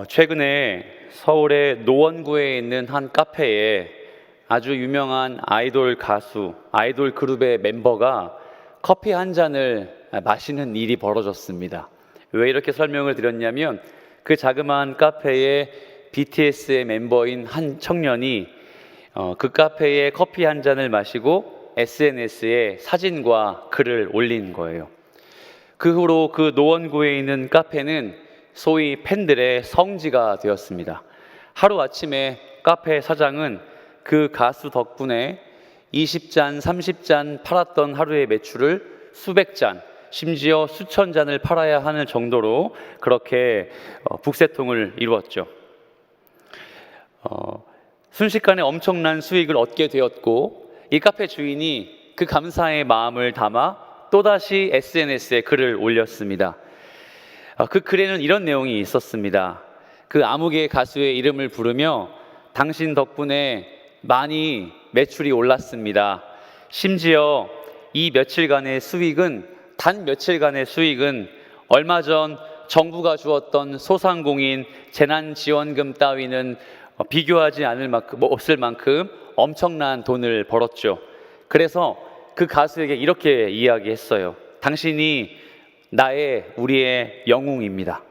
최근에 서울의 노원구에 있는 한 카페에 아주 유명한 아이돌 가수, 아이돌 그룹의 멤버가 커피 한 잔을 마시는 일이 벌어졌습니다. 왜 이렇게 설명을 드렸냐면 그 자그마한 카페에 BTS의 멤버인 한 청년이 그 카페에 커피 한 잔을 마시고 SNS에 사진과 글을 올린 거예요. 그 후로 그 노원구에 있는 카페는 소위 팬들의 성지가 되었습니다. 하루아침에 카페 사장은 그 가수 덕분에 20잔, 30잔 팔았던 하루의 매출을 수백 잔, 심지어 수천 잔을 팔아야 하는 정도로 그렇게 북새통을 이루었죠. 순식간에 엄청난 수익을 얻게 되었고, 이 카페 주인이 그 감사의 마음을 담아 또다시 SNS에 글을 올렸습니다. 그 글에는 이런 내용이 있었습니다. 그 아무개 가수의 이름을 부르며 당신 덕분에 많이 매출이 올랐습니다. 심지어 이 며칠간의 수익은 단 며칠간의 수익은 얼마 전 정부가 주었던 소상공인 재난지원금 따위는 비교하지 않을 만큼 없을 만큼 엄청난 돈을 벌었죠. 그래서 그 가수에게 이렇게 이야기했어요. 당신이 우리의 영웅입니다.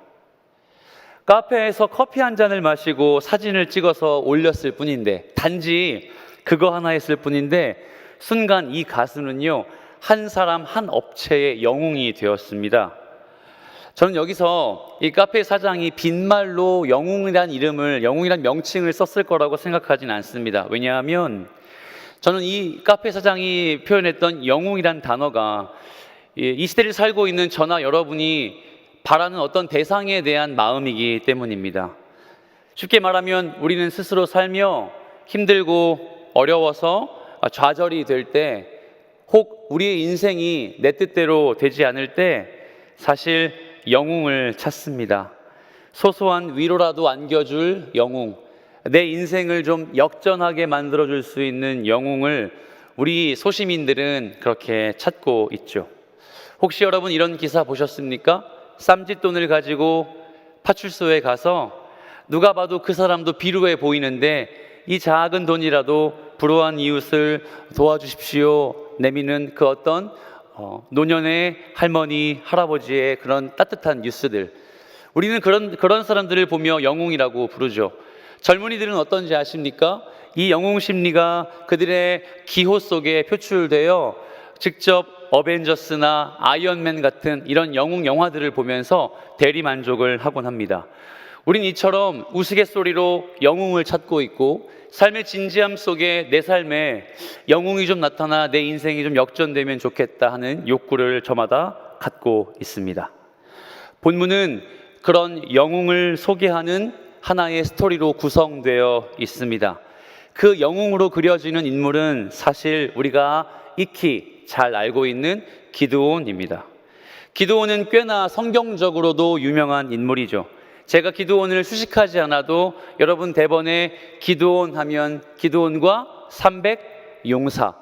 카페에서 커피 한 잔을 마시고 사진을 찍어서 올렸을 뿐인데, 단지 그거 하나 했을 뿐인데 순간 이 가수는요, 한 사람 한 업체의 영웅이 되었습니다. 저는 여기서 이 카페 사장이 빈말로 영웅이란 명칭을 썼을 거라고 생각하진 않습니다. 왜냐하면 저는 이 카페 사장이 표현했던 영웅이란 단어가 이 시대를 살고 있는 저나 여러분이 바라는 어떤 대상에 대한 마음이기 때문입니다. 쉽게 말하면 우리는 스스로 살며 힘들고 어려워서 좌절이 될 때, 혹 우리의 인생이 내 뜻대로 되지 않을 때 사실 영웅을 찾습니다. 소소한 위로라도 안겨줄 영웅, 내 인생을 좀 역전하게 만들어줄 수 있는 영웅을 우리 소시민들은 그렇게 찾고 있죠. 혹시 여러분 이런 기사 보셨습니까? 쌈짓돈을 가지고 파출소에 가서 누가 봐도 그 사람도 비루해 보이는데 이 작은 돈이라도 불우한 이웃을 도와주십시오 내미는 그 어떤 노년의 할머니, 할아버지의 그런 따뜻한 뉴스들, 우리는 그런 사람들을 보며 영웅이라고 부르죠. 젊은이들은 어떤지 아십니까? 이 영웅 심리가 그들의 기호 속에 표출되어 직접 어벤져스나 아이언맨 같은 이런 영웅 영화들을 보면서 대리만족을 하곤 합니다. 우린 이처럼 우스갯소리로 영웅을 찾고 있고, 삶의 진지함 속에 내 삶에 영웅이 좀 나타나 내 인생이 좀 역전되면 좋겠다 하는 욕구를 저마다 갖고 있습니다. 본문은 그런 영웅을 소개하는 하나의 스토리로 구성되어 있습니다. 그 영웅으로 그려지는 인물은 사실 우리가 익히 잘 알고 있는 기드온입니다. 기드온은 꽤나 성경적으로도 유명한 인물이죠. 제가 기드온을 수식하지 않아도 여러분 대번에 기드온 하면 기드온과 300 용사,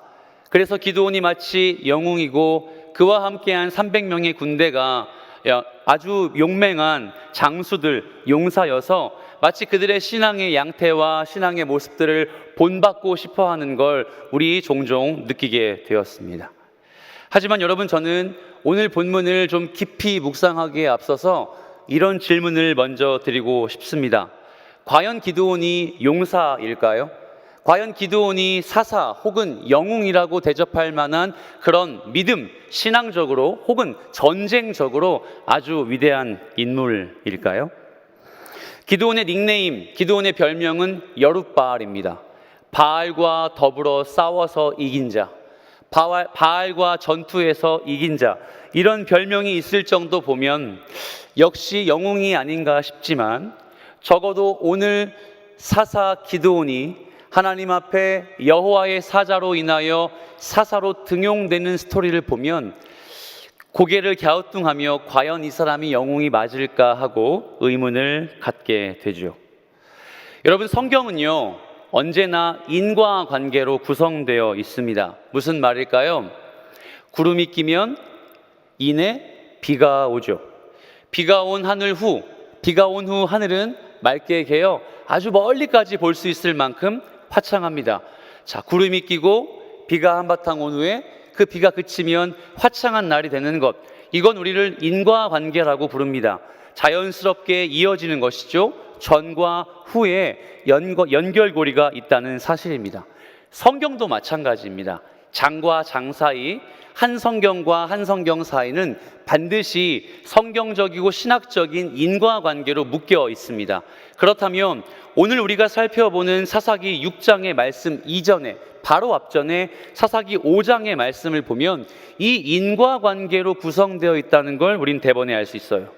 그래서 기드온이 마치 영웅이고 그와 함께한 300명의 군대가 아주 용맹한 장수들, 용사여서 마치 그들의 신앙의 양태와 신앙의 모습들을 본받고 싶어하는 걸 우리 종종 느끼게 되었습니다. 하지만 여러분, 저는 오늘 본문을 좀 깊이 묵상하기에 앞서서 이런 질문을 먼저 드리고 싶습니다. 과연 기드온이 용사일까요? 과연 기드온이 사사 혹은 영웅이라고 대접할 만한 그런 믿음, 신앙적으로 혹은 전쟁적으로 아주 위대한 인물일까요? 기드온의 닉네임, 기드온의 별명은 여룻바알입니다. 바알과 더불어 싸워서 이긴 자, 바알과 전투에서 이긴 자, 이런 별명이 있을 정도 보면 역시 영웅이 아닌가 싶지만, 적어도 오늘 사사 기드온이 하나님 앞에 여호와의 사자로 인하여 사사로 등용되는 스토리를 보면 고개를 갸우뚱하며 과연 이 사람이 영웅이 맞을까 하고 의문을 갖게 되죠. 여러분, 성경은요 언제나 인과관계로 구성되어 있습니다. 무슨 말일까요? 구름이 끼면 이내 비가 오죠. 비가 온 후 하늘은 맑게 개어 아주 멀리까지 볼 수 있을 만큼 화창합니다. 자, 구름이 끼고 비가 한바탕 온 후에 그 비가 그치면 화창한 날이 되는 것, 이건 우리를 인과관계라고 부릅니다. 자연스럽게 이어지는 것이죠. 전과 후에 연결고리가 있다는 사실입니다. 성경도 마찬가지입니다. 장과 장 사이, 한 성경과 한 성경 사이는 반드시 성경적이고 신학적인 인과관계로 묶여 있습니다. 그렇다면 오늘 우리가 살펴보는 사사기 6장의 말씀 이전에, 바로 앞전에 사사기 5장의 말씀을 보면 이 인과관계로 구성되어 있다는 걸 우린 대번에 알 수 있어요.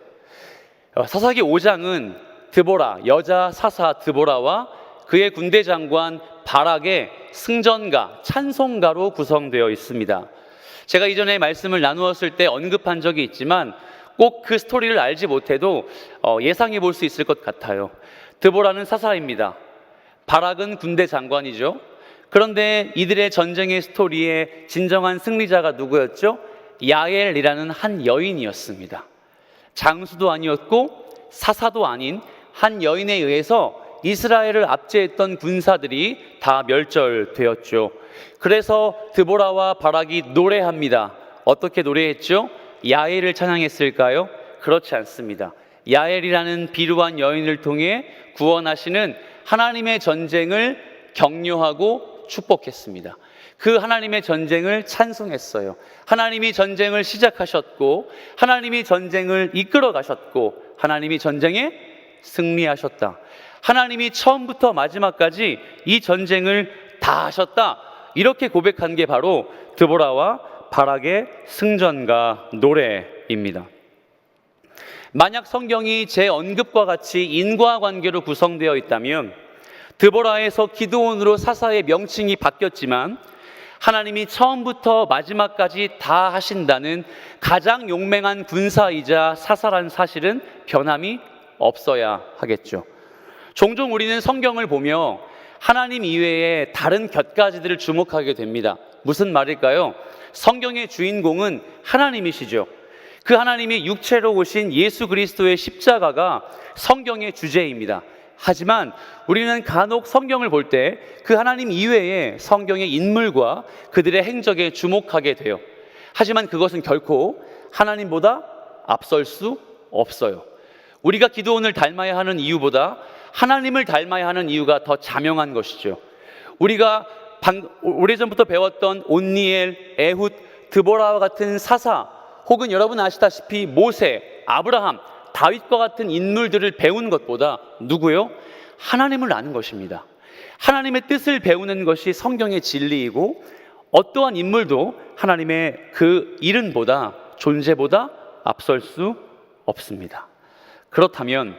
사사기 5장은 드보라, 여자 사사 드보라와 그의 군대 장관 바락의 승전가, 찬송가로 구성되어 있습니다. 제가 이전에 말씀을 나누었을 때 언급한 적이 있지만 꼭 그 스토리를 알지 못해도 예상해 볼 수 있을 것 같아요. 드보라는 사사입니다. 바락은 군대 장관이죠. 그런데 이들의 전쟁의 스토리의 진정한 승리자가 누구였죠? 야엘이라는 한 여인이었습니다. 장수도 아니었고 사사도 아닌 한 여인에 의해서 이스라엘을 압제했던 군사들이 다 멸절되었죠. 그래서 드보라와 바락이 노래합니다. 어떻게 노래했죠? 야엘을 찬양했을까요? 그렇지 않습니다. 야엘이라는 비루한 여인을 통해 구원하시는 하나님의 전쟁을 격려하고 축복했습니다. 그 하나님의 전쟁을 찬송했어요. 하나님이 전쟁을 시작하셨고 하나님이 전쟁을 이끌어 가셨고 하나님이 전쟁에 승리하셨다. 하나님이 처음부터 마지막까지 이 전쟁을 다 하셨다. 이렇게 고백한 게 바로 드보라와 바락의 승전가 노래입니다. 만약 성경이 제 언급과 같이 인과관계로 구성되어 있다면 드보라에서 기드온으로 사사의 명칭이 바뀌었지만 하나님이 처음부터 마지막까지 다 하신다는 가장 용맹한 군사이자 사사란 사실은 변함이 없어야 하겠죠. 종종 우리는 성경을 보며 하나님 이외에 다른 곁가지들을 주목하게 됩니다. 무슨 말일까요? 성경의 주인공은 하나님이시죠. 그 하나님이 육체로 오신 예수 그리스도의 십자가가 성경의 주제입니다. 하지만 우리는 간혹 성경을 볼 때 그 하나님 이외의 성경의 인물과 그들의 행적에 주목하게 돼요. 하지만 그것은 결코 하나님보다 앞설 수 없어요. 우리가 기드온을 닮아야 하는 이유보다 하나님을 닮아야 하는 이유가 더 자명한 것이죠. 우리가 오래전부터 배웠던 온니엘, 에훗, 드보라와 같은 사사, 혹은 여러분 아시다시피 모세, 아브라함, 다윗과 같은 인물들을 배운 것보다 누구요? 하나님을 아는 것입니다. 하나님의 뜻을 배우는 것이 성경의 진리이고 어떠한 인물도 하나님의 그 이름보다, 존재보다 앞설 수 없습니다. 그렇다면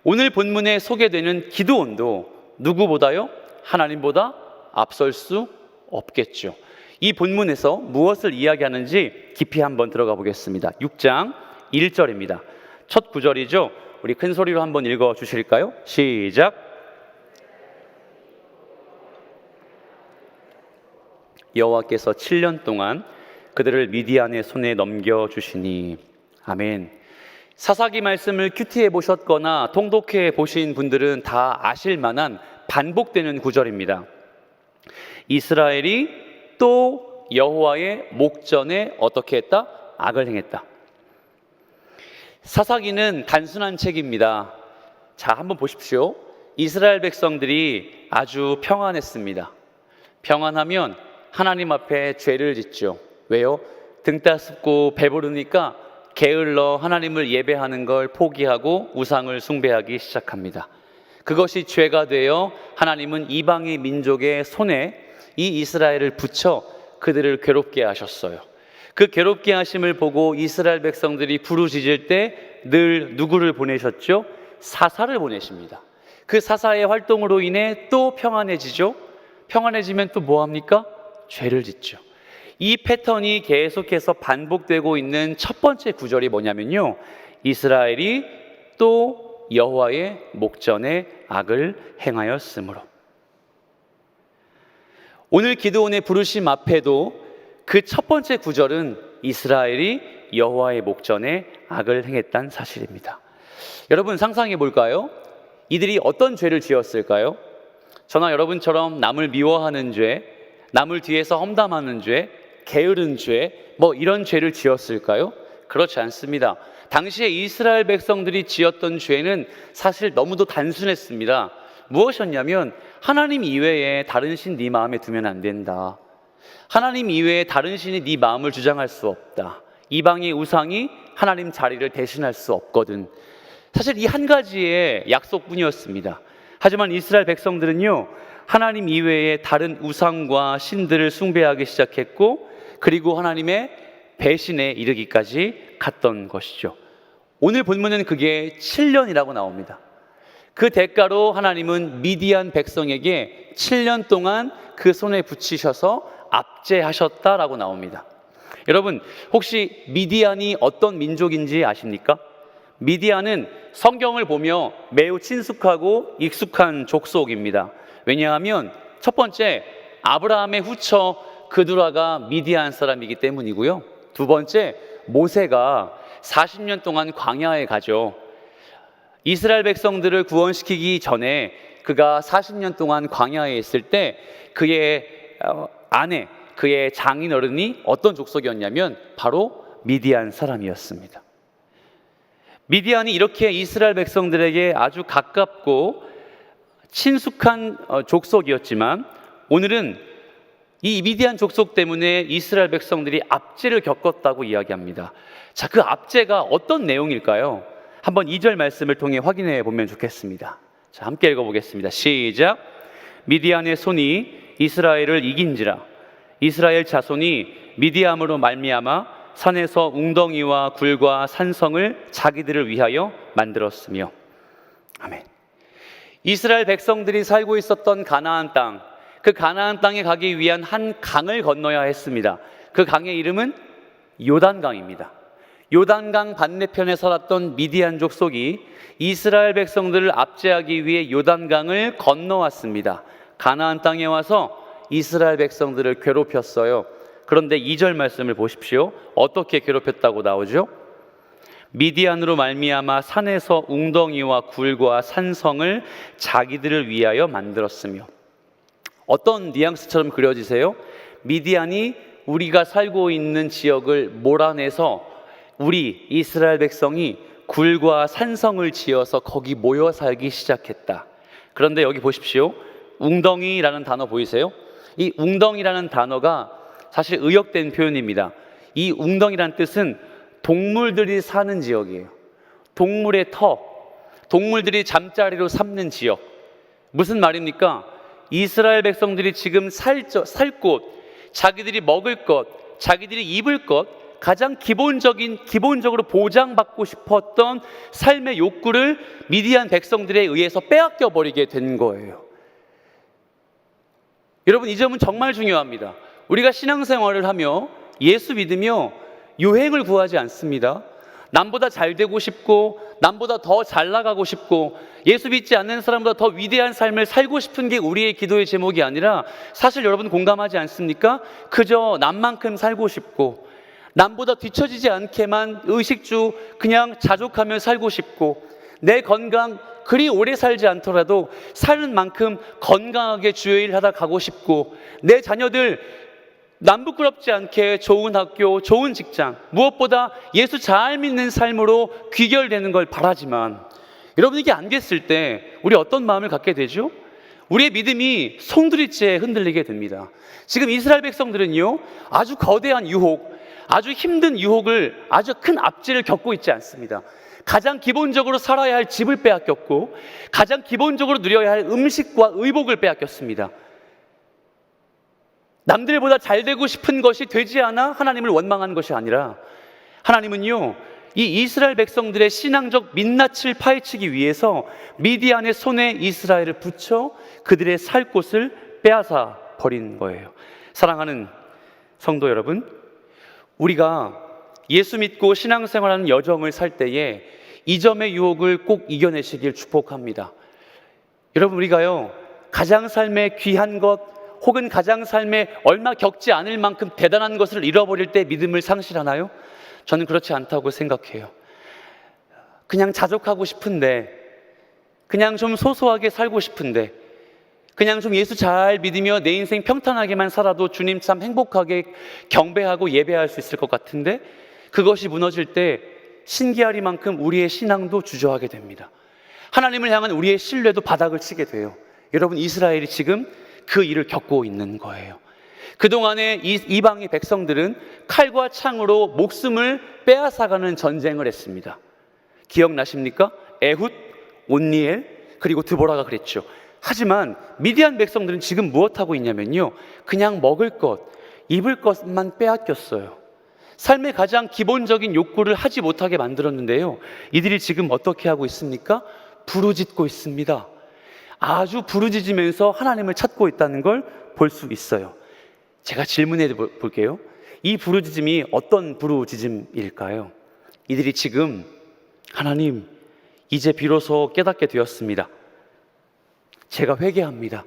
오늘 본문에 소개되는 기드온도 누구보다요? 하나님보다 앞설 수 없겠죠. 이 본문에서 무엇을 이야기하는지 깊이 한번 들어가 보겠습니다. 6장 1절입니다. 첫 구절이죠. 우리 큰 소리로 한번 읽어 주실까요? 시작. 여호와께서 7년 동안 그들을 미디안의 손에 넘겨주시니. 아멘. 사사기 말씀을 큐티해 보셨거나 통독해 보신 분들은 다 아실 만한 반복되는 구절입니다. 이스라엘이 또 여호와의 목전에 어떻게 했다? 악을 행했다. 사사기는 단순한 책입니다. 자, 한번 보십시오. 이스라엘 백성들이 아주 평안했습니다. 평안하면 하나님 앞에 죄를 짓죠. 왜요? 등 따숩고 배부르니까 게을러 하나님을 예배하는 걸 포기하고 우상을 숭배하기 시작합니다. 그것이 죄가 되어 하나님은 이방의 민족의 손에 이 이스라엘을 붙여 그들을 괴롭게 하셨어요. 그 괴롭게 하심을 보고 이스라엘 백성들이 부르짖을 때 늘 누구를 보내셨죠? 사사를 보내십니다. 그 사사의 활동으로 인해 또 평안해지죠. 평안해지면 또 뭐합니까? 죄를 짓죠. 이 패턴이 계속해서 반복되고 있는 첫 번째 구절이 뭐냐면요, 이스라엘이 또 여호와의 목전에 악을 행하였으므로. 오늘 기드온의 부르심 앞에도 그 첫 번째 구절은 이스라엘이 여호와의 목전에 악을 행했다는 사실입니다. 여러분 상상해 볼까요? 이들이 어떤 죄를 지었을까요? 저나 여러분처럼 남을 미워하는 죄, 남을 뒤에서 험담하는 죄, 게으른 죄, 이런 죄를 지었을까요? 그렇지 않습니다. 당시에 이스라엘 백성들이 지었던 죄는 사실 너무도 단순했습니다. 무엇이었냐면 하나님 이외에 다른 신 네 마음에 두면 안 된다. 하나님 이외에 다른 신이 네 마음을 주장할 수 없다. 이방의 우상이 하나님 자리를 대신할 수 없거든. 사실 이 한 가지의 약속뿐이었습니다. 하지만 이스라엘 백성들은요, 하나님 이외에 다른 우상과 신들을 숭배하기 시작했고, 그리고 하나님의 배신에 이르기까지 갔던 것이죠. 오늘 본문은 그게 7년이라고 나옵니다. 그 대가로 하나님은 미디안 백성에게 7년 동안 그 손에 붙이셔서 압제하셨다라고 나옵니다. 여러분, 혹시 미디안이 어떤 민족인지 아십니까? 미디안은 성경을 보며 매우 친숙하고 익숙한 족속입니다. 왜냐하면 첫 번째, 아브라함의 후처 그두라가 미디안 사람이기 때문이고요. 두 번째, 모세가 40년 동안 광야에 가죠. 이스라엘 백성들을 구원시키기 전에 그가 40년 동안 광야에 있을 때 그의 아내, 그의 장인어른이 어떤 족속이었냐면 바로 미디안 사람이었습니다. 미디안이 이렇게 이스라엘 백성들에게 아주 가깝고 친숙한 족속이었지만 오늘은 이 미디안 족속 때문에 이스라엘 백성들이 압제를 겪었다고 이야기합니다. 자, 그 압제가 어떤 내용일까요? 한번 2절 말씀을 통해 확인해 보면 좋겠습니다. 자, 함께 읽어보겠습니다. 시작. 미디안의 손이 이스라엘을 이긴지라. 이스라엘 자손이 미디안으로 말미암아 산에서 웅덩이와 굴과 산성을 자기들을 위하여 만들었으며. 아멘. 이스라엘 백성들이 살고 있었던 가나안 땅, 그 가나안 땅에 가기 위한 한 강을 건너야 했습니다. 그 강의 이름은 요단강입니다. 요단강 반대편에 살았던 미디안 족속이 이스라엘 백성들을 압제하기 위해 요단강을 건너왔습니다. 가나안 땅에 와서 이스라엘 백성들을 괴롭혔어요. 그런데 2절 말씀을 보십시오. 어떻게 괴롭혔다고 나오죠? 미디안으로 말미암아 산에서 웅덩이와 굴과 산성을 자기들을 위하여 만들었으며. 어떤 뉘앙스처럼 그려지세요? 미디안이 우리가 살고 있는 지역을 몰아내서 우리 이스라엘 백성이 굴과 산성을 지어서 거기 모여 살기 시작했다. 그런데 여기 보십시오. 웅덩이라는 단어 보이세요? 이 웅덩이라는 단어가 사실 의역된 표현입니다. 이 웅덩이라는 뜻은 동물들이 사는 지역이에요. 동물의 터, 동물들이 잠자리로 삼는 지역. 무슨 말입니까? 이스라엘 백성들이 지금 살 곳, 자기들이 먹을 것, 자기들이 입을 것, 가장 기본적으로 보장받고 싶었던 삶의 욕구를 미디안 백성들에 의해서 빼앗겨 버리게 된 거예요. 여러분, 이 점은 정말 중요합니다. 우리가 신앙생활을 하며 예수 믿으며 유행을 구하지 않습니다. 남보다 잘 되고 싶고 남보다 더 잘 나가고 싶고 예수 믿지 않는 사람보다 더 위대한 삶을 살고 싶은 게 우리의 기도의 제목이 아니라, 사실 여러분 공감하지 않습니까? 그저 남만큼 살고 싶고 남보다 뒤처지지 않게만 의식주 그냥 자족하며 살고 싶고, 내 건강 그리 오래 살지 않더라도 사는 만큼 건강하게 주의 일 하다 가고 싶고, 내 자녀들 남 부끄럽지 않게 좋은 학교, 좋은 직장, 무엇보다 예수 잘 믿는 삶으로 귀결되는 걸 바라지만, 여러분 이게 안 됐을 때 우리 어떤 마음을 갖게 되죠? 우리의 믿음이 송두리째 흔들리게 됩니다. 지금 이스라엘 백성들은요, 아주 거대한 유혹, 아주 힘든 유혹을, 아주 큰 압제를 겪고 있지 않습니다. 가장 기본적으로 살아야 할 집을 빼앗겼고 가장 기본적으로 누려야 할 음식과 의복을 빼앗겼습니다. 남들보다 잘 되고 싶은 것이 되지 않아 하나님을 원망하는 것이 아니라, 하나님은요, 이 이스라엘 백성들의 신앙적 민낯을 파헤치기 위해서 미디안의 손에 이스라엘을 붙여 그들의 살 곳을 빼앗아 버린 거예요. 사랑하는 성도 여러분, 우리가 예수 믿고 신앙생활하는 여정을 살 때에 이 점의 유혹을 꼭 이겨내시길 축복합니다. 여러분, 우리가요, 가장 삶에 귀한 것 혹은 가장 삶에 얼마 겪지 않을 만큼 대단한 것을 잃어버릴 때 믿음을 상실하나요? 저는 그렇지 않다고 생각해요. 그냥 자족하고 싶은데 그냥 좀 소소하게 살고 싶은데, 그냥 좀 예수 잘 믿으며 내 인생 평탄하게만 살아도 주님 참 행복하게 경배하고 예배할 수 있을 것 같은데, 그것이 무너질 때 신기하리만큼 우리의 신앙도 주저하게 됩니다. 하나님을 향한 우리의 신뢰도 바닥을 치게 돼요. 여러분, 이스라엘이 지금 그 일을 겪고 있는 거예요. 그동안에 이방의 백성들은 칼과 창으로 목숨을 빼앗아가는 전쟁을 했습니다. 기억나십니까? 에훗, 온니엘, 그리고 드보라가 그랬죠. 하지만 미디안 백성들은 지금 무엇하고 있냐면요, 그냥 먹을 것, 입을 것만 빼앗겼어요. 삶의 가장 기본적인 욕구를 하지 못하게 만들었는데요, 이들이 지금 어떻게 하고 있습니까? 부르짖고 있습니다. 아주 부르짖으면서 하나님을 찾고 있다는 걸 볼 수 있어요. 제가 질문해 볼게요. 이 부르짖음이 어떤 부르짖음일까요? 이들이 지금 하나님, 이제 비로소 깨닫게 되었습니다. 제가 회개합니다.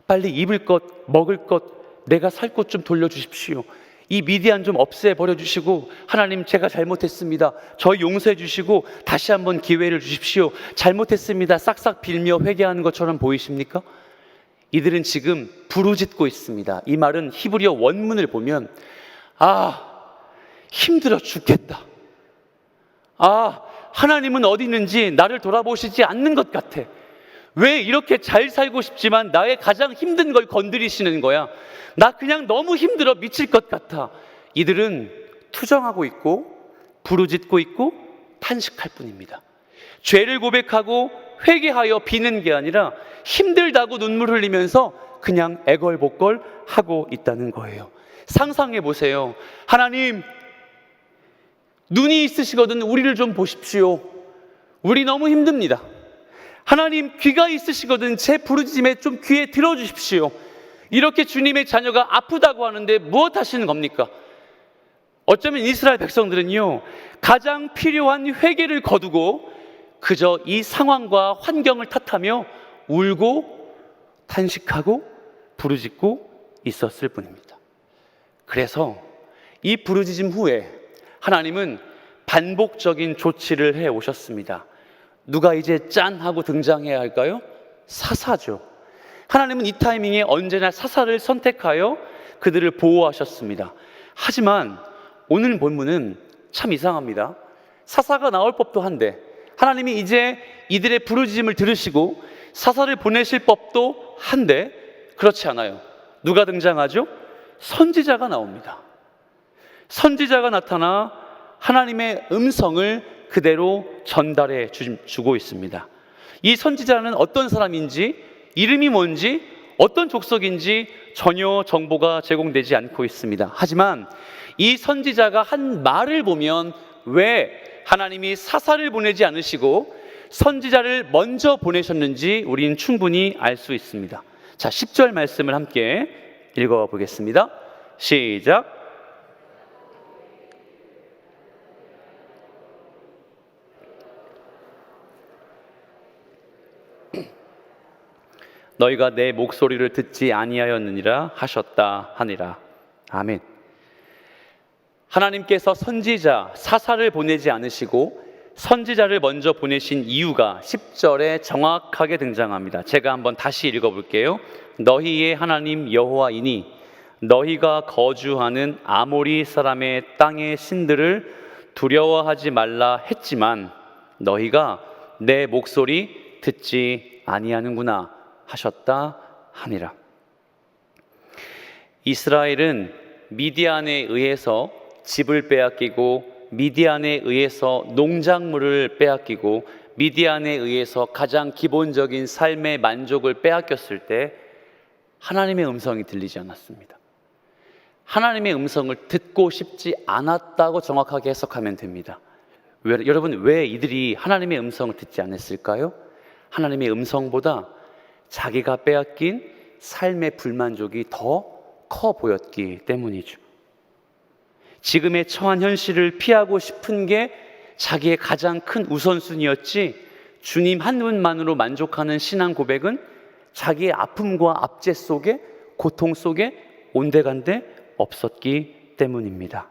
빨리 입을 것, 먹을 것, 내가 살 것 좀 돌려주십시오. 이 미디안 좀 없애버려 주시고, 하나님 제가 잘못했습니다. 저희 용서해 주시고 다시 한번 기회를 주십시오. 잘못했습니다. 싹싹 빌며 회개하는 것처럼 보이십니까? 이들은 지금 부르짖고 있습니다. 이 말은 히브리어 원문을 보면 힘들어 죽겠다. 하나님은 어디 있는지 나를 돌아보시지 않는 것 같아. 왜 이렇게 잘 살고 싶지만 나의 가장 힘든 걸 건드리시는 거야? 나 그냥 너무 힘들어 미칠 것 같아. 이들은 투정하고 있고 부르짖고 있고 탄식할 뿐입니다. 죄를 고백하고 회개하여 비는 게 아니라 힘들다고 눈물 흘리면서 그냥 애걸복걸 하고 있다는 거예요. 상상해 보세요. 하나님, 눈이 있으시거든 우리를 좀 보십시오. 우리 너무 힘듭니다. 하나님, 귀가 있으시거든 제 부르짖음에 좀 귀에 들어주십시오. 이렇게 주님의 자녀가 아프다고 하는데 무엇 하시는 겁니까? 어쩌면 이스라엘 백성들은요, 가장 필요한 회개를 거두고 그저 이 상황과 환경을 탓하며 울고 탄식하고 부르짖고 있었을 뿐입니다. 그래서 이 부르짖음 후에 하나님은 반복적인 조치를 해 오셨습니다. 누가 이제 짠 하고 등장해야 할까요? 사사죠. 하나님은 이 타이밍에 언제나 사사를 선택하여 그들을 보호하셨습니다. 하지만 오늘 본문은 참 이상합니다. 사사가 나올 법도 한데 하나님이 이제 이들의 부르짖음을 들으시고 사사를 보내실 법도 한데 그렇지 않아요. 누가 등장하죠? 선지자가 나옵니다. 선지자가 나타나 하나님의 음성을 그대로 전달해 주고 있습니다. 이 선지자는 어떤 사람인지, 이름이 뭔지, 어떤 족속인지 전혀 정보가 제공되지 않고 있습니다. 하지만 이 선지자가 한 말을 보면 왜 하나님이 사사를 보내지 않으시고 선지자를 먼저 보내셨는지 우리는 충분히 알 수 있습니다. 자, 10절 말씀을 함께 읽어보겠습니다. 시작. 너희가 내 목소리를 듣지 아니하였느니라 하셨다 하니라. 아멘. 하나님께서 선지자, 사사를 보내지 않으시고 선지자를 먼저 보내신 이유가 10절에 정확하게 등장합니다. 제가 한번 다시 읽어볼게요. 너희의 하나님 여호와이니 너희가 거주하는 아모리 사람의 땅의 신들을 두려워하지 말라 했지만 너희가 내 목소리 듣지 아니하는구나 하셨다 하니라. 이스라엘은 미디안에 의해서 집을 빼앗기고 미디안에 의해서 농작물을 빼앗기고 미디안에 의해서 가장 기본적인 삶의 만족을 빼앗겼을 때 하나님의 음성이 들리지 않았습니다. 하나님의 음성을 듣고 싶지 않았다고 정확하게 해석하면 됩니다. 여러분, 왜 이들이 하나님의 음성을 듣지 않았을까요? 하나님의 음성보다 자기가 빼앗긴 삶의 불만족이 더 커 보였기 때문이죠. 지금의 처한 현실을 피하고 싶은 게 자기의 가장 큰 우선순위였지 주님 한 분만으로 만족하는 신앙 고백은 자기의 아픔과 압제 속에, 고통 속에 온데간데 없었기 때문입니다.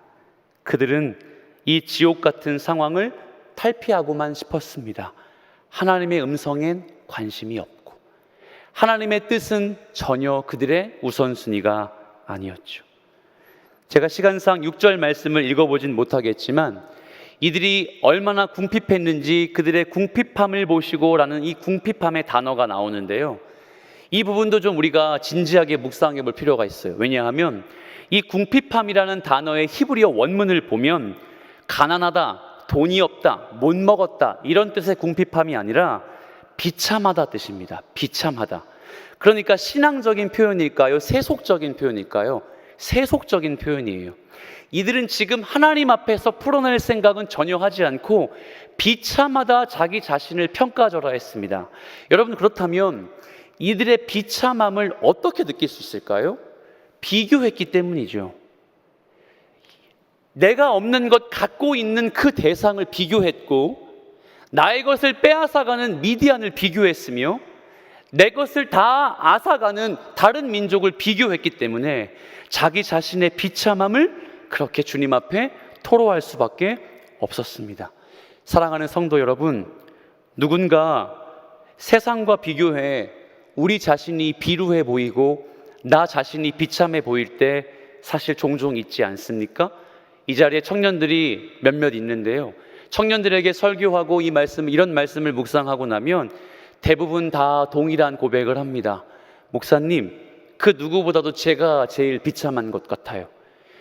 그들은 이 지옥 같은 상황을 탈피하고만 싶었습니다. 하나님의 음성엔 관심이 없고 하나님의 뜻은 전혀 그들의 우선순위가 아니었죠. 제가 시간상 6절 말씀을 읽어보진 못하겠지만 이들이 얼마나 궁핍했는지 그들의 궁핍함을 보시고 라는 이 궁핍함의 단어가 나오는데요, 이 부분도 좀 우리가 진지하게 묵상해 볼 필요가 있어요. 왜냐하면 이 궁핍함이라는 단어의 히브리어 원문을 보면 가난하다, 돈이 없다, 못 먹었다 이런 뜻의 궁핍함이 아니라 비참하다 뜻입니다. 비참하다. 그러니까 신앙적인 표현일까요? 세속적인 표현일까요? 세속적인 표현이에요. 이들은 지금 하나님 앞에서 풀어낼 생각은 전혀 하지 않고 비참하다 자기 자신을 평가절하했습니다. 여러분, 그렇다면 이들의 비참함을 어떻게 느낄 수 있을까요? 비교했기 때문이죠. 내가 없는 것 갖고 있는 그 대상을 비교했고 나의 것을 빼앗아가는 미디안을 비교했으며 내 것을 다 앗아가는 다른 민족을 비교했기 때문에 자기 자신의 비참함을 그렇게 주님 앞에 토로할 수밖에 없었습니다. 사랑하는 성도 여러분, 누군가 세상과 비교해 우리 자신이 비루해 보이고 나 자신이 비참해 보일 때 사실 종종 있지 않습니까? 이 자리에 청년들이 몇몇 있는데요, 청년들에게 설교하고 이런 말씀을 묵상하고 나면 대부분 다 동일한 고백을 합니다. 목사님, 그 누구보다도 제가 제일 비참한 것 같아요.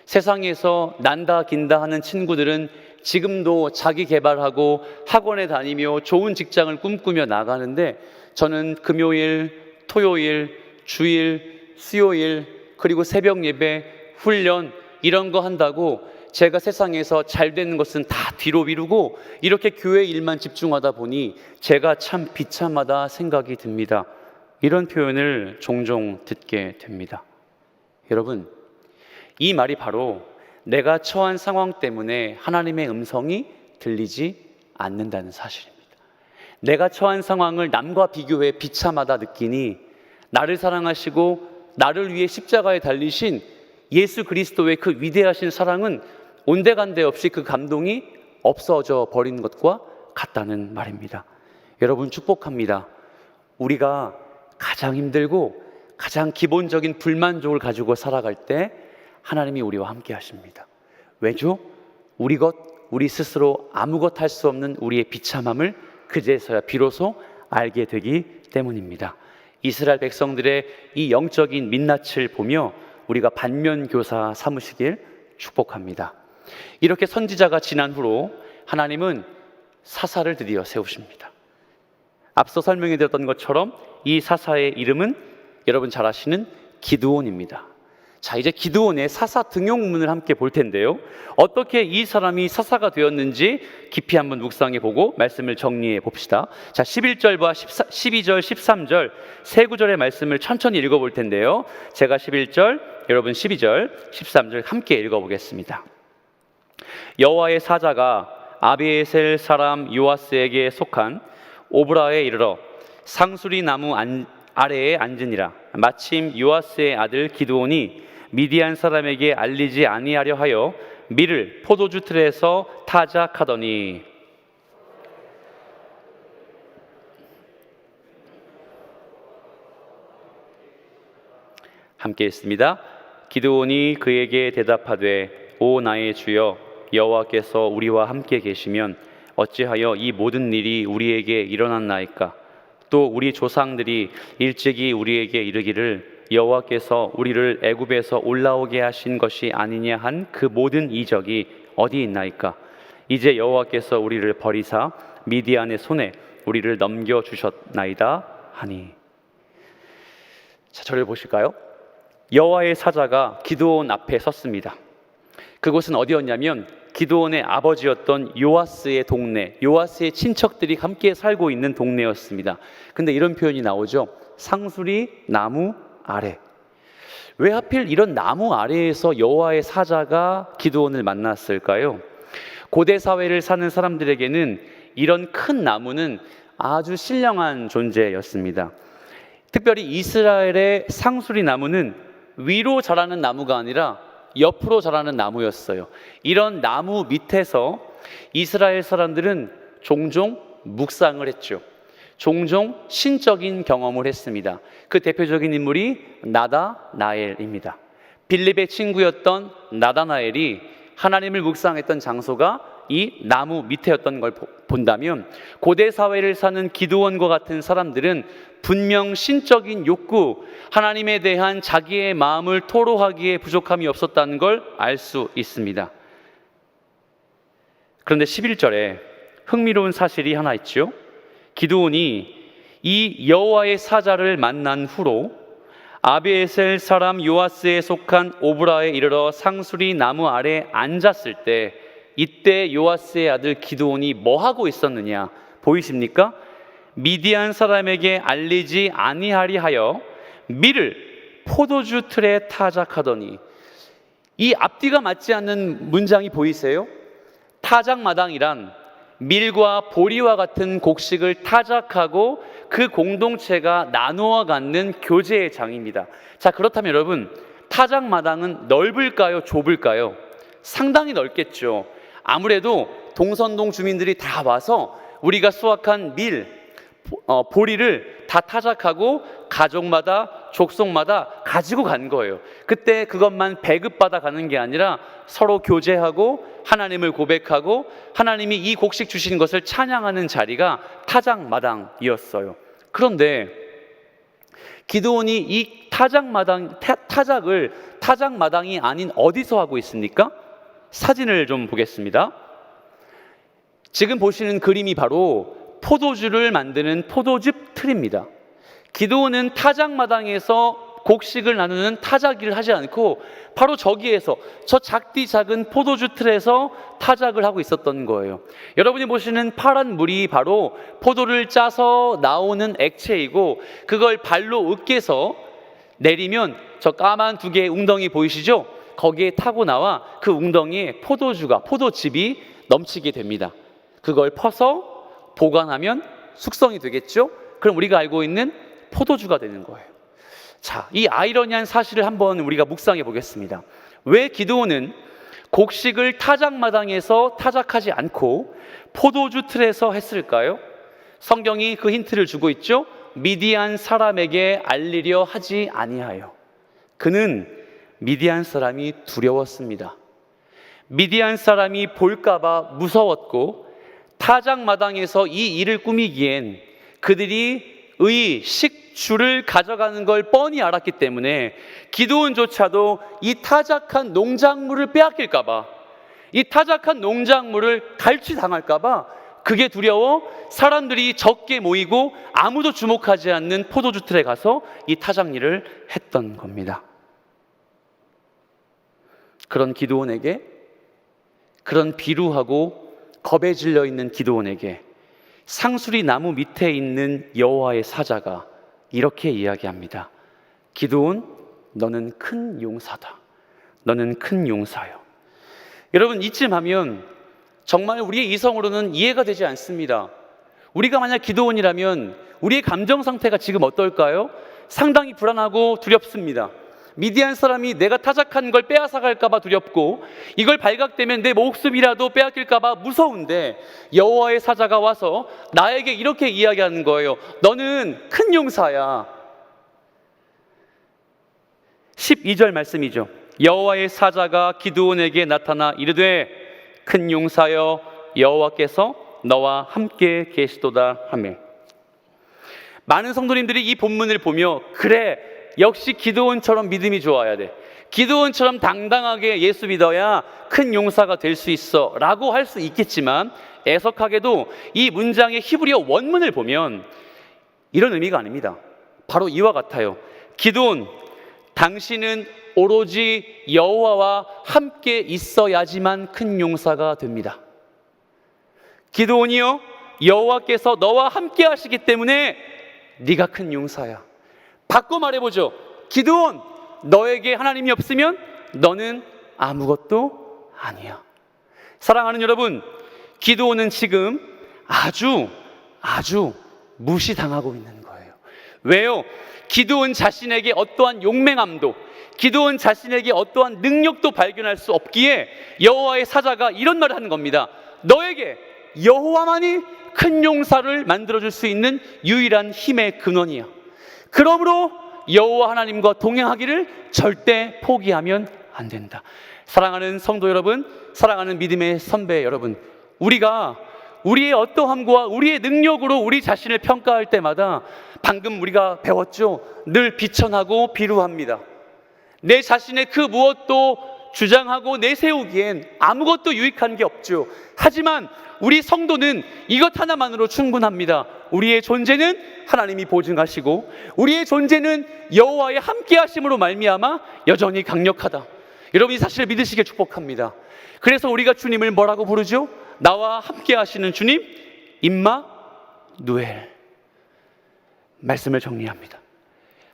세상에서 난다 긴다 하는 친구들은 지금도 자기 개발하고 학원에 다니며 좋은 직장을 꿈꾸며 나가는데 저는 금요일, 토요일, 주일, 수요일, 그리고 새벽 예배, 훈련 이런 거 한다고 제가 세상에서 잘 되는 것은 다 뒤로 미루고 이렇게 교회 일만 집중하다 보니 제가 참 비참하다 생각이 듭니다. 이런 표현을 종종 듣게 됩니다. 여러분, 이 말이 바로 내가 처한 상황 때문에 하나님의 음성이 들리지 않는다는 사실입니다. 내가 처한 상황을 남과 비교해 비참하다 느끼니 나를 사랑하시고 나를 위해 십자가에 달리신 예수 그리스도의 그 위대하신 사랑은 온데간데 없이 그 감동이 없어져 버린 것과 같다는 말입니다. 여러분, 축복합니다. 우리가 가장 힘들고 가장 기본적인 불만족을 가지고 살아갈 때 하나님이 우리와 함께 하십니다. 왜죠? 우리 스스로 아무것 할 수 없는 우리의 비참함을 그제서야 비로소 알게 되기 때문입니다. 이스라엘 백성들의 이 영적인 민낯을 보며 우리가 반면교사 삼으시길 축복합니다. 이렇게 선지자가 지난 후로 하나님은 사사를 드디어 세우십니다. 앞서 설명해 드렸던 것처럼 이 사사의 이름은 여러분 잘 아시는 기드온입니다. 자, 이제 기드온의 사사 등용문을 함께 볼 텐데요, 어떻게 이 사람이 사사가 되었는지 깊이 한번 묵상해 보고 말씀을 정리해 봅시다. 자, 11절과 12절, 13절 세 구절의 말씀을 천천히 읽어 볼 텐데요, 제가 11절, 여러분 12절, 13절 함께 읽어 보겠습니다. 여호와의 사자가 아비에셀 사람 요아스에게 속한 오브라에 이르러 상수리 나무 아래에 앉으니라. 마침 요아스의 아들 기드온이 미디안 사람에게 알리지 아니하려 하여 밀을 포도주 틀에서 타작하더니. 함께 읽습니다. 기드온이 그에게 대답하되 오 나의 주여, 여호와께서 우리와 함께 계시면 어찌하여 이 모든 일이 우리에게 일어났나이까? 또 우리 조상들이 일찍이 우리에게 이르기를 여호와께서 우리를 애굽에서 올라오게 하신 것이 아니냐 한 그 모든 이적이 어디 있나이까? 이제 여호와께서 우리를 버리사 미디안의 손에 우리를 넘겨주셨나이다 하니. 자, 저를 보실까요? 여호와의 사자가 기드온 앞에 섰습니다. 그곳은 어디였냐면 기드온의 아버지였던 요아스의 동네, 요아스의 친척들이 함께 살고 있는 동네였습니다. 근데 이런 표현이 나오죠. 상수리 나무 아래. 왜 하필 이런 나무 아래에서 여호와의 사자가 기드온을 만났을까요? 고대 사회를 사는 사람들에게는 이런 큰 나무는 아주 신령한 존재였습니다. 특별히 이스라엘의 상수리 나무는 위로 자라는 나무가 아니라 옆으로 자라는 나무였어요. 이런 나무 밑에서 이스라엘 사람들은 종종 묵상을 했죠. 종종 신적인 경험을 했습니다. 그 대표적인 인물이 나다나엘입니다. 빌립의 친구였던 나다나엘이 하나님을 묵상했던 장소가 이 나무 밑에였던 걸 본다면, 고대 사회를 사는 기드온과 같은 사람들은 분명 신적인 욕구, 하나님에 대한 자기의 마음을 토로하기에 부족함이 없었다는 걸 알 수 있습니다. 그런데 11절에 흥미로운 사실이 하나 있죠. 기드온이 이 여호와의 사자를 만난 후로 아비에셀 사람 요아스에 속한 오브라에 이르러 상수리 나무 아래 앉았을 때, 이때 요아스의 아들 기드온이 뭐 하고 있었느냐 보이십니까? 미디안 사람에게 알리지 아니하리 하여 밀을 포도주 틀에 타작하더니. 이 앞뒤가 맞지 않는 문장이 보이세요? 타작마당이란 밀과 보리와 같은 곡식을 타작하고 그 공동체가 나누어 갖는 교제의 장입니다. 자, 그렇다면 여러분, 타작마당은 넓을까요? 좁을까요? 상당히 넓겠죠. 아무래도 동선동 주민들이 다 와서 우리가 수확한 밀, 보리를 다 타작하고 가족마다, 족속마다 가지고 간 거예요. 그때 그것만 배급받아 가는 게 아니라 서로 교제하고 하나님을 고백하고 하나님이 이 곡식 주신 것을 찬양하는 자리가 타작마당이었어요. 그런데 기드온이 이 타작을 타작마당이 아닌 어디서 하고 있습니까? 사진을 좀 보겠습니다. 지금 보시는 그림이 바로 포도주를 만드는 포도즙 틀입니다. 기드온은 타작마당에서 곡식을 나누는 타작일을 하지 않고 바로 저기에서, 저 작디 작은 포도주 틀에서 타작을 하고 있었던 거예요. 여러분이 보시는 파란 물이 바로 포도를 짜서 나오는 액체이고, 그걸 발로 으깨서 내리면 저 까만 두 개의 웅덩이 보이시죠? 거기에 타고 나와 그 웅덩이에 포도즙이 넘치게 됩니다. 그걸 퍼서 보관하면 숙성이 되겠죠? 그럼 우리가 알고 있는 포도주가 되는 거예요. 자, 이 아이러니한 사실을 한번 우리가 묵상해 보겠습니다. 왜 기드온은 곡식을 타작마당에서 타작하지 않고 포도주 틀에서 했을까요? 성경이 그 힌트를 주고 있죠. 미디안 사람에게 알리려 하지 아니하여. 그는 미디안 사람이 두려웠습니다. 미디안 사람이 볼까봐 무서웠고, 타작마당에서 이 일을 꾸미기엔 그들이 식주를 가져가는 걸 뻔히 알았기 때문에 기드온조차도 이 타작한 농작물을 빼앗길까봐, 이 타작한 농작물을 갈취당할까봐 그게 두려워 사람들이 적게 모이고 아무도 주목하지 않는 포도주 틀에 가서 이 타작일을 했던 겁니다. 그런 기드온에게, 그런 비루하고 겁에 질려 있는 기드온에게 상수리 나무 밑에 있는 여호와의 사자가 이렇게 이야기합니다. 기드온, 너는 큰 용사다. 너는 큰 용사요. 여러분, 이쯤 하면 정말 우리의 이성으로는 이해가 되지 않습니다. 우리가 만약 기드온이라면 우리의 감정 상태가 지금 어떨까요? 상당히 불안하고 두렵습니다. 미디안 사람이 내가 타작한 걸 빼앗아갈까 봐 두렵고, 이걸 발각되면 내 목숨이라도 빼앗길까 봐 무서운데, 여호와의 사자가 와서 나에게 이렇게 이야기하는 거예요. 너는 큰 용사야. 12절 말씀이죠. 여호와의 사자가 기드온에게 나타나 이르되 큰 용사여, 여호와께서 너와 함께 계시도다 하매. 많은 성도님들이 이 본문을 보며, 그래, 역시 기드온처럼 믿음이 좋아야 돼, 기드온처럼 당당하게 예수 믿어야 큰 용사가 될 수 있어 라고 할 수 있겠지만, 애석하게도 이 문장의 히브리어 원문을 보면 이런 의미가 아닙니다. 바로 이와 같아요. 기드온, 당신은 오로지 여호와와 함께 있어야지만 큰 용사가 됩니다. 기드온이여, 여호와께서 너와 함께 하시기 때문에 네가 큰 용사야. 바꿔 말해보죠. 기드온, 너에게 하나님이 없으면 너는 아무것도 아니야. 사랑하는 여러분, 기드온은 지금 아주 무시당하고 있는 거예요. 왜요? 기드온 자신에게 어떠한 용맹함도, 기드온 자신에게 어떠한 능력도 발견할 수 없기에 여호와의 사자가 이런 말을 하는 겁니다. 너에게 여호와만이 큰 용사를 만들어줄 수 있는 유일한 힘의 근원이야. 그러므로 여호와 하나님과 동행하기를 절대 포기하면 안 된다. 사랑하는 성도 여러분, 사랑하는 믿음의 선배 여러분, 우리가 우리의 어떠함과 우리의 능력으로 우리 자신을 평가할 때마다 방금 우리가 배웠죠. 늘 비천하고 비루합니다. 내 자신의 그 무엇도 주장하고 내세우기엔 아무것도 유익한 게 없죠. 하지만 우리 성도는 이것 하나만으로 충분합니다. 우리의 존재는 하나님이 보증하시고 우리의 존재는 여호와의 함께하심으로 말미암아 여전히 강력하다. 여러분 이 사실을 믿으시길 축복합니다. 그래서 우리가 주님을 뭐라고 부르죠? 나와 함께하시는 주님 임마누엘. 말씀을 정리합니다.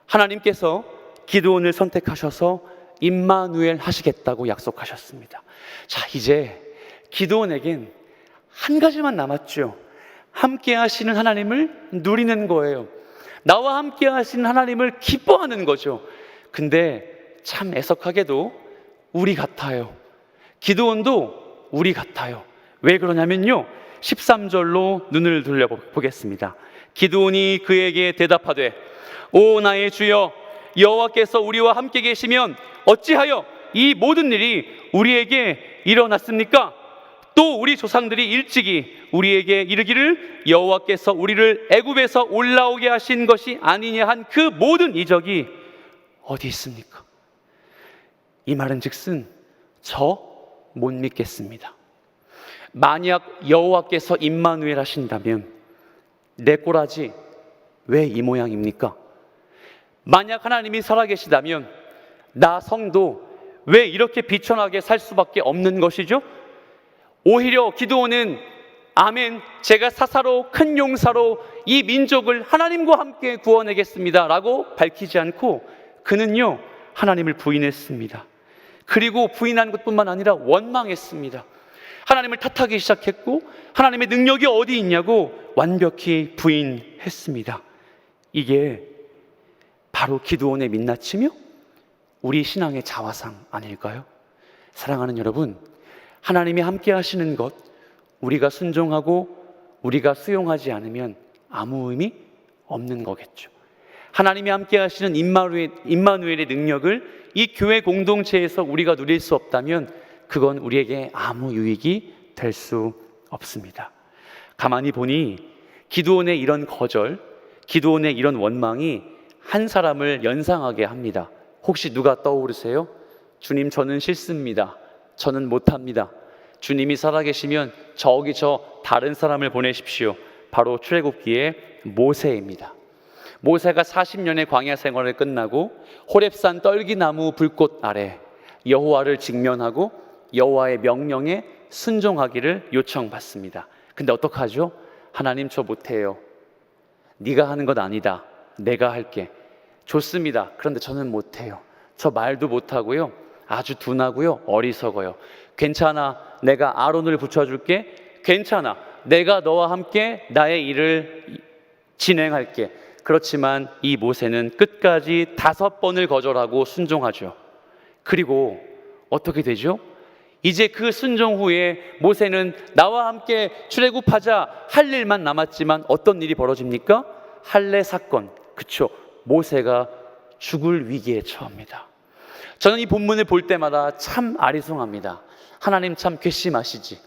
하나님께서 기드온을 선택하셔서 임마누엘 하시겠다고 약속하셨습니다. 자, 이제 기드온에겐 한 가지만 남았죠. 함께 하시는 하나님을 누리는 거예요. 나와 함께 하시는 하나님을 기뻐하는 거죠. 근데 참 애석하게도 우리 같아요. 기드온도 우리 같아요. 왜 그러냐면요, 13절로 눈을 돌려보겠습니다. 기드온이 그에게 대답하되 오 나의 주여, 여호와께서 우리와 함께 계시면 어찌하여 이 모든 일이 우리에게 일어났습니까? 또 우리 조상들이 일찍이 우리에게 이르기를 여호와께서 우리를 애굽에서 올라오게 하신 것이 아니냐 한 그 모든 이적이 어디 있습니까? 이 말은 즉슨 저 못 믿겠습니다. 만약 여호와께서 임마누엘 하신다면 내 꼬라지 왜 이 모양입니까? 만약 하나님이 살아계시다면 나 성도 왜 이렇게 비천하게 살 수밖에 없는 것이죠? 오히려 기드온은 아멘, 제가 사사로 큰 용사로 이 민족을 하나님과 함께 구원하겠습니다 라고 밝히지 않고 그는요 하나님을 부인했습니다. 그리고 부인한 것뿐만 아니라 원망했습니다. 하나님을 탓하기 시작했고 하나님의 능력이 어디 있냐고 완벽히 부인했습니다. 이게 바로 기드온의 민낯이며 우리 신앙의 자화상 아닐까요? 사랑하는 여러분, 하나님이 함께 하시는 것 우리가 순종하고 우리가 수용하지 않으면 아무 의미 없는 거겠죠. 하나님이 함께 하시는 임마누엘의 능력을 이 교회 공동체에서 우리가 누릴 수 없다면 그건 우리에게 아무 유익이 될 수 없습니다. 가만히 보니 기드온의 이런 거절, 기드온의 이런 원망이 한 사람을 연상하게 합니다. 혹시 누가 떠오르세요? 주님, 저는 싫습니다. 저는 못합니다. 주님이 살아계시면 저기 저 다른 사람을 보내십시오. 바로 출애굽기의 모세입니다. 모세가 40년의 광야 생활을 끝나고 호렙산 떨기나무 불꽃 아래 여호와를 직면하고 여호와의 명령에 순종하기를 요청받습니다. 근데 어떡하죠? 하나님, 저 못해요. 네가 하는 것 아니다. 내가 할게. 좋습니다. 그런데 저는 못해요. 저 말도 못하고요. 아주 둔하고요. 어리석어요. 괜찮아. 내가 아론을 붙여줄게. 괜찮아. 내가 너와 함께 나의 일을 진행할게. 그렇지만 이 모세는 끝까지 5번을 거절하고 순종하죠. 그리고 어떻게 되죠? 이제 그 순종 후에 모세는 나와 함께 출애굽하자 할 일만 남았지만 어떤 일이 벌어집니까? 할례 사건. 그쵸? 모세가 죽을 위기에 처합니다. 저는 이 본문을 볼 때마다 참 아리송합니다. 하나님 참 괘씸하시지.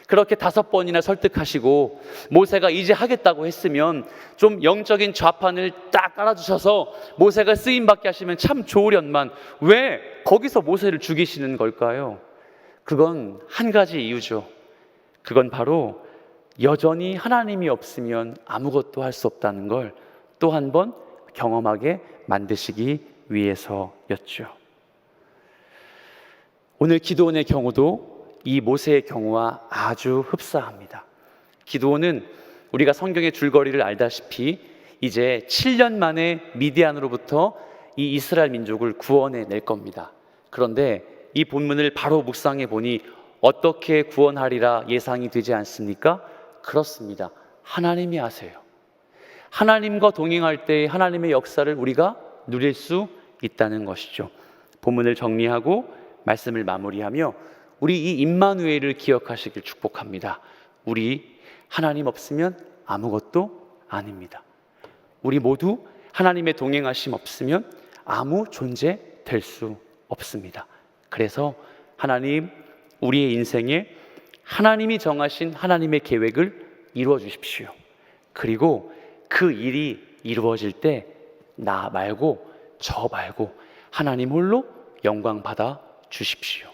그렇게 5번이나 설득하시고 모세가 이제 하겠다고 했으면 좀 영적인 좌판을 딱 깔아주셔서 모세가 쓰임받게 하시면 참 좋으련만 왜 거기서 모세를 죽이시는 걸까요? 그건 한 가지 이유죠. 그건 바로 여전히 하나님이 없으면 아무것도 할 수 없다는 걸 또 한 번 경험하게 만드시기 위해서였죠. 오늘 기드온의 경우도 이 모세의 경우와 아주 흡사합니다. 기드온은 우리가 성경의 줄거리를 알다시피 이제 7년 만에 미디안으로부터 이 이스라엘 민족을 구원해 낼 겁니다. 그런데 이 본문을 바로 묵상해 보니 어떻게 구원하리라 예상이 되지 않습니까? 그렇습니다. 하나님이 하세요. 하나님과 동행할 때 하나님의 역사를 우리가 누릴 수 있다는 것이죠. 본문을 정리하고 말씀을 마무리하며 우리 이 임마누엘을 기억하시길 축복합니다. 우리 하나님 없으면 아무것도 아닙니다. 우리 모두 하나님의 동행하심 없으면 아무 존재 될 수 없습니다. 그래서 하나님, 우리의 인생에 하나님이 정하신 하나님의 계획을 이루어 주십시오. 그리고 그 일이 이루어질 때 나 말고 저 말고 하나님 홀로 영광 받아 주십시오.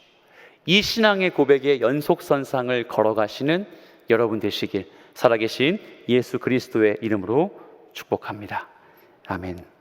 이 신앙의 고백의 연속선상을 걸어가시는 여러분 되시길 살아계신 예수 그리스도의 이름으로 축복합니다. 아멘.